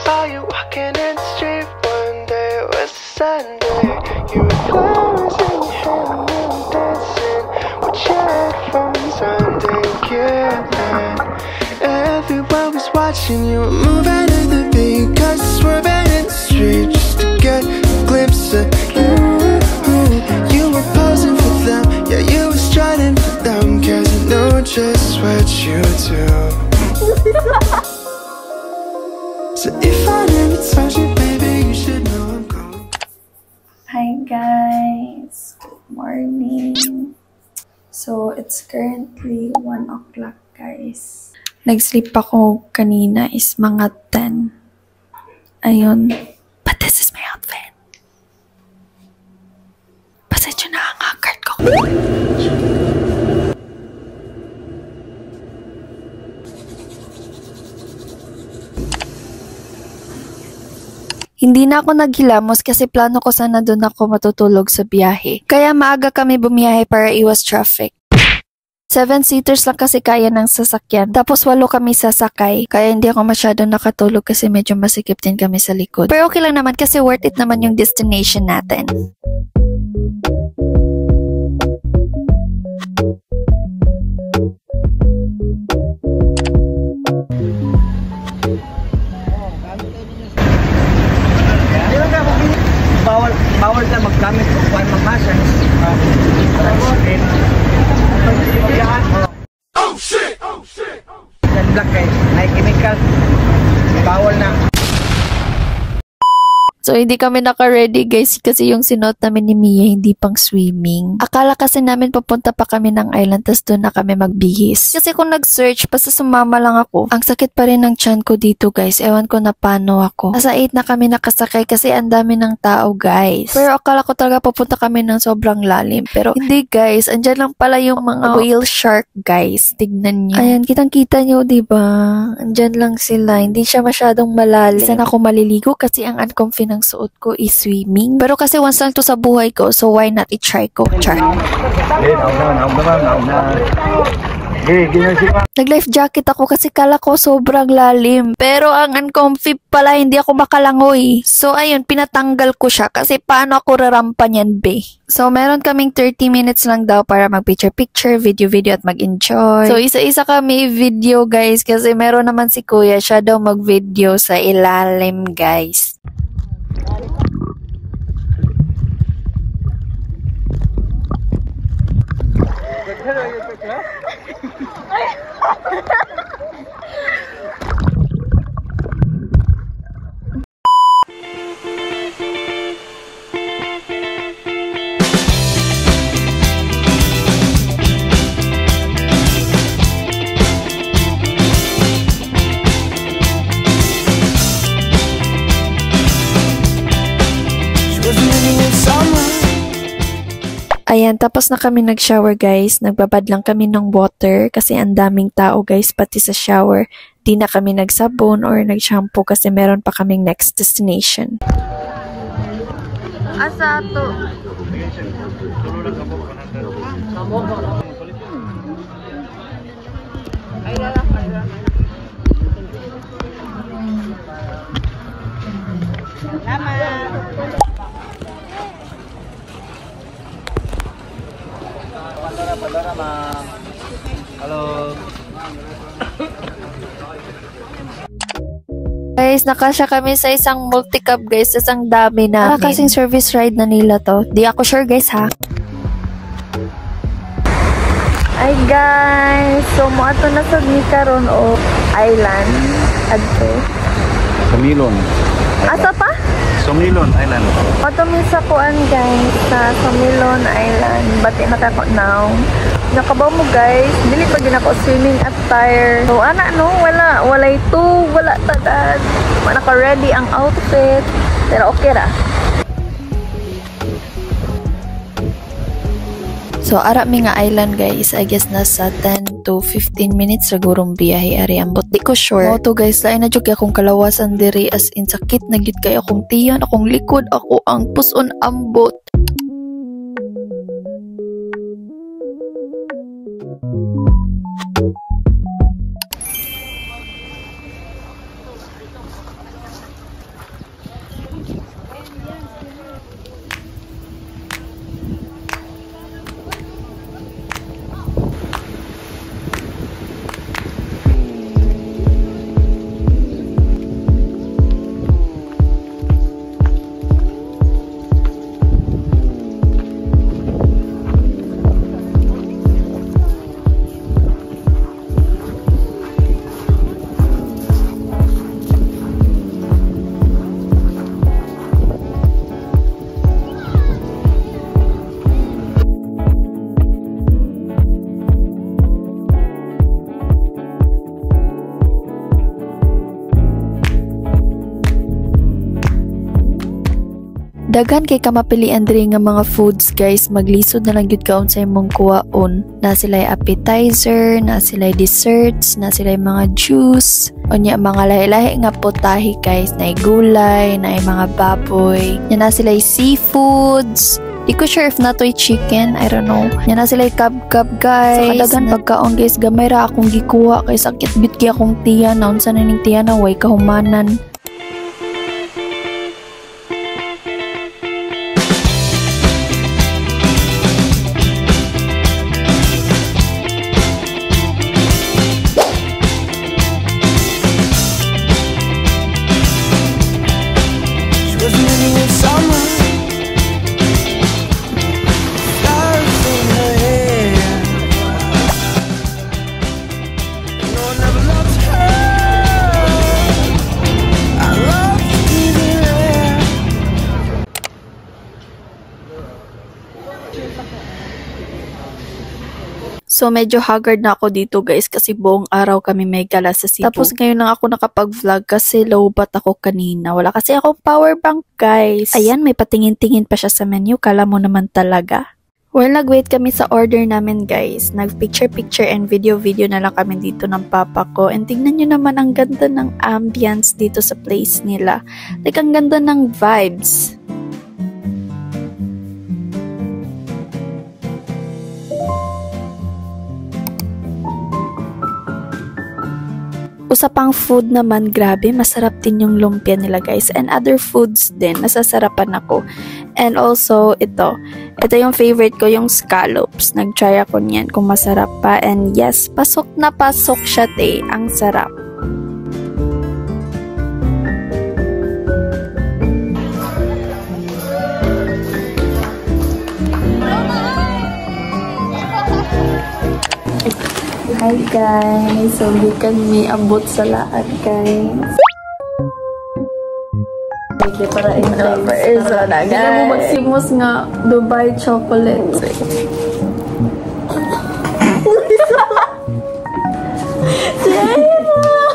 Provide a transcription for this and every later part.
Saw you walking in the street one day, it was Sunday. You were flowers in your hair and you were dancing with your headphones on, didn't care then. Everyone was watching you moving to the beat, cause swerving in the street just to get a glimpse of you. You were posing for them, yeah, you were strutting for them, cause I know just what you do. So if I never told you, baby, you should know I'm going. Hi guys, good morning. So it's currently 1 o'clock guys. Nag-sleep ako kanina is mga 10. Ayun. But this is my outfit. Pasensya na ang haggard ko. Hindi na ako naghilamos kasi plano ko sana doon ako matutulog sa biyahe. Kaya maaga kami bumiyahe para iwas traffic. 7-seaters lang kasi kaya ng sasakyan. Tapos 8 kami sasakay. Kaya hindi ako masyadong nakatulog kasi medyo masikip din kami sa likod. Pero okay lang naman kasi worth it naman yung destination natin. Bawal na maggamit kung kuhan mag-masan. Oh shit! Oh shit! Yan black guys, may chemical. Bawal na. So, hindi kami naka-ready guys kasi yung sinuot namin ni Mia hindi pang swimming. Akala kasi namin papunta pa kami ng island tas doon na kami magbihis. Kasi kung nag-search, basta sumama lang ako. Ang sakit pa rin ng tiyan ko dito guys. Ewan ko na paano ako. Nasa 8 na kami nakasakay kasi ang dami ng tao guys. Pero akala ko talaga papunta kami ng sobrang lalim. Pero hindi guys. Andyan lang pala yung mga whale shark guys. Tignan nyo. Ayan, kitang-kita nyo diba? Andyan lang sila. Hindi siya masyadong malalim. Isa na ako maliligo kasi ang uncomfy ng suot ko is swimming. Pero kasi once lang to sa buhay ko, so why not i-try ko? Char. Nag-life jacket ako kasi kala ko sobrang lalim. Pero ang uncomfy pala, hindi ako makalangoy. So ayun, pinatanggal ko siya kasi paano ako rarampa niyan, be? So meron kaming 30 minutes lang daw para mag-picture-picture, video-video at mag-enjoy. So isa-isa kami video guys kasi meron naman si kuya, siya daw mag-video sa ilalim guys. Ayan, tapos na kami nag-shower guys. Nagbabad lang kami ng water kasi ang daming tao guys pati sa shower. Di na kami nagsabon or nag-shampoo kasi meron pa kaming next destination. Asa to? Ay, lalak. Pandora, ma'am. Hello. Guys, nakasya kami sa isang multi-cab guys, isang dami namin. Para kasing service ride na nila to. Di ako sure guys ha. Ay guys, so moato na sa Karon o island. Adto. Sumilon. Asa pa? Sumilon Island. Moato mi sa kuan guys, sa Sumilon Island. Bati na kako now. Nakabaw mo guys, dili pa gina ko swimming attire. So ana no, walay to, wala tadad. Naka-ready ang outfit. Pero okay ra. So, ara mi nga island guys, I guess nasa 10 to 15 minutes sigurong biyahe ari ambot. Di ko sure. Mo to guys, lain na jud akong kalawasan diri as in sakit na gyud kay akong tiyan, akong likod, ako ang puson ambot. Daghan kay kamapilian diri nga mga foods guys, maglisod na lang gyud kaon sa imong kuwaon. Na sila'y appetizer, na sila'y desserts, na sila'y mga juice, unya mga lahi-lahi nga potahe guys, na gulay, na mga baboy, na sila'y seafoods. Di ko sure if natoy chicken, I don't know. Yan na sila'y kab-kab guys. Sa kadagan pagkaon guys, gamay ra akong gikuha kay sakit bit kay akong tiyan, naon sa naning tiyan na way kahumanan. So, medyo haggard na ako dito guys kasi buong araw kami may gala sa Cebu. Tapos ngayon lang ako nakapag-vlog kasi lowbat ako kanina. Wala kasi akong power bank guys. Ayan, may patingin-tingin pa siya sa menu. Kala mo naman talaga. Well, nag-wait kami sa order namin guys. Nag-picture-picture and video-video na lang kami dito ng papa ko. And tingnan nyo naman ang ganda ng ambience dito sa place nila. Like, ang ganda ng vibes. Usapang food naman, grabe, masarap din yung lumpia nila guys. And other foods din, nasasarapan ako. And also, ito yung favorite ko, yung scallops. Nag-try ako niyan kung masarap pa. And yes, pasok na pasok siya te. Ang sarap. Hi guys! So, gikan mi abot sa lahat guys. Okay, para ito. Para na guys. Hindi mo magsimos nga Dubai chocolate.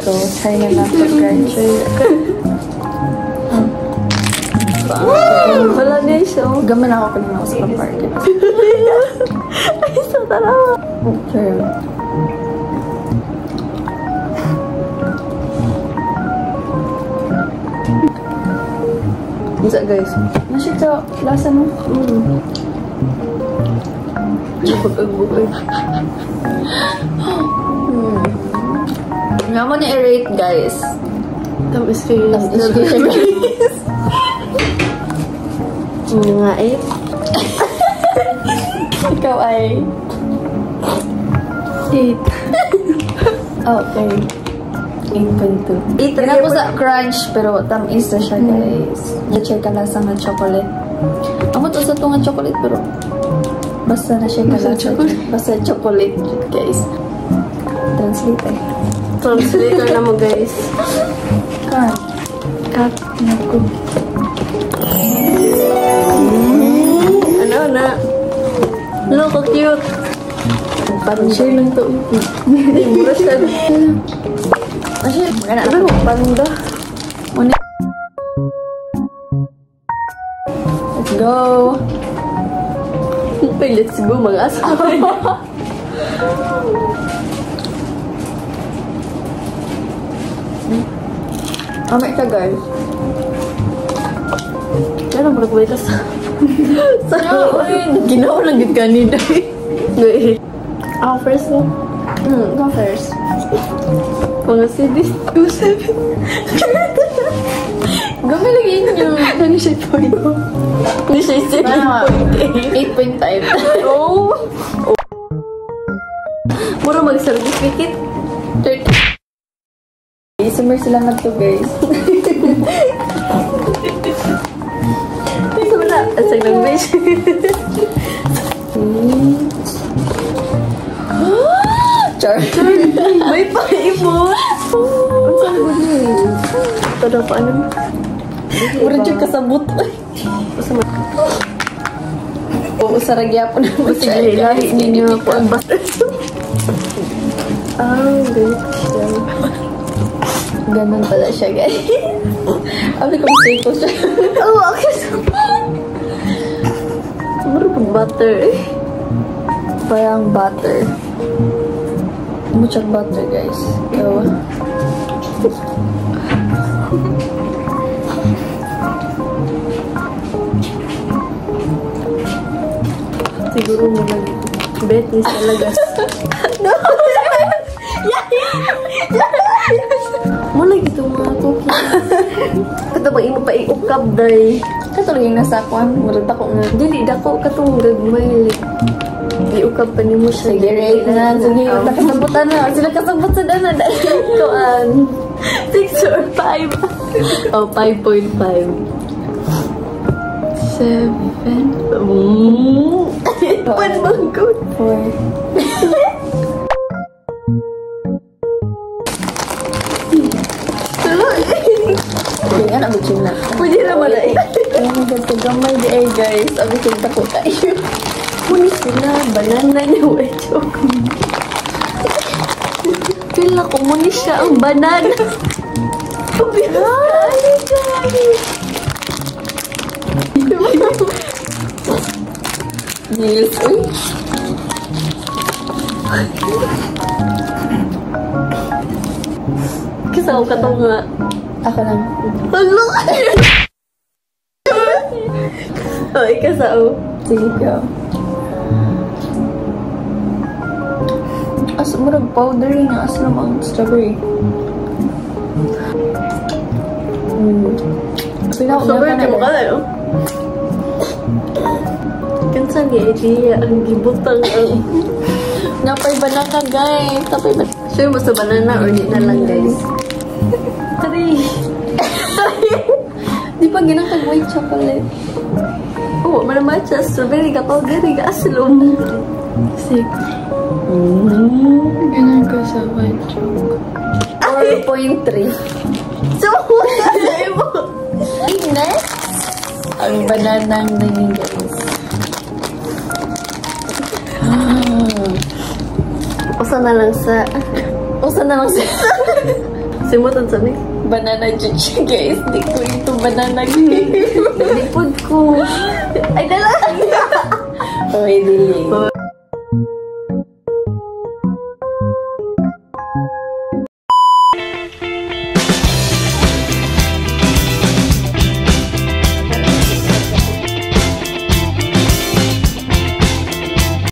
So, try na natin guys. Wala na siya. Gaman ako kanina sa pang-market. Ay, so tarawa. Sure. Bisa guys. Masih to lasa mo. Bukag-bukag. Nga mo na i-rate guys. Tamis kayo. Tamis kayo guys. Nga eh. Ikaw ay 8. Okay. 8.2. Tignan ko sa crunch, pero tamis na siya, guys. Na-check ka lasa ng chocolate. Amo to sa tunga chocolate, pero basta na siya kalasa. Basta chocolate, guys. Translate eh. Translator na mo, guys. Cut. Cut. Naku. Ano na? Ano ko cute? Parang share lang to. Mura siya. Asya, magana na ako. Parang da. Let's go. Let's go, mag-asaway. Amay ka, guys. Kaya lang pag-waitas. Ginawa lang yun kanina. Ako first mo. Go first. Mga CDs. 2.7. Gamilagin nyo. Ano siya point? Ano siya 7.8. 8.5. Oh! Mura mag-certificate. 30. Summer sila na to guys. Ito mo na. Asag ng beach. Char. May paibot. Ang salibod niyo eh. Ito daw paano? Mura dyan kasabot. Oo, saragya po na mo. Sige, lahi ninyo po ang basta. Ah, good. Ganun pala siya, guys. Abi ko ko siya. Oo, okay. Siguro pag butter eh. Parang butter. Muchang butter, guys. So, Siguro mo nag-bet ni talaga. Mula gitu mga cookie. Kato ba imo pa iukab day. katulog yung nasa kwan. Murag ako nga. Dili dako katong gagmay. Iukab pa ni mo siya. Sige, rate na. Sige, nakasabutan na. Sila kasabutan na. Kuan. 6 or 5. Oh, 5.5. 7. Pan bang good? 4. Hindi nga nabutin na. Pwede naman na eh. Kaya nagkagamay di ay guys. Abitin ta ko tayo. Muni sila. Banana niya. Joke. Pila ko muni siya ang banana. Yes, uy. Kasaw ka to nga. Ako lang. Hello! Oh, ikasaw. Sige ka. As murag powdery nga as lamang strawberry. Pila ko Sobrang na mo ka na, no? Kansan nga idea ang gibutang ang... Napay ba na ka guys? Napay ba? Sure mo sa banana or di na lang, guys? Tari! Di pa ginang white chocolate. Oo, manamatcha. Strawberry ka, powdery ka, aslom. Sick. Ganun ko sa white chocolate. 4.3. So, wala mo. Next, ang bananang naging guys. Usa na lang sa... Usa na lang sa Simutan sa mix. banana juice guys. Di ko ito banana juice. Nalipod ko. Ay, dala! Oh, hindi.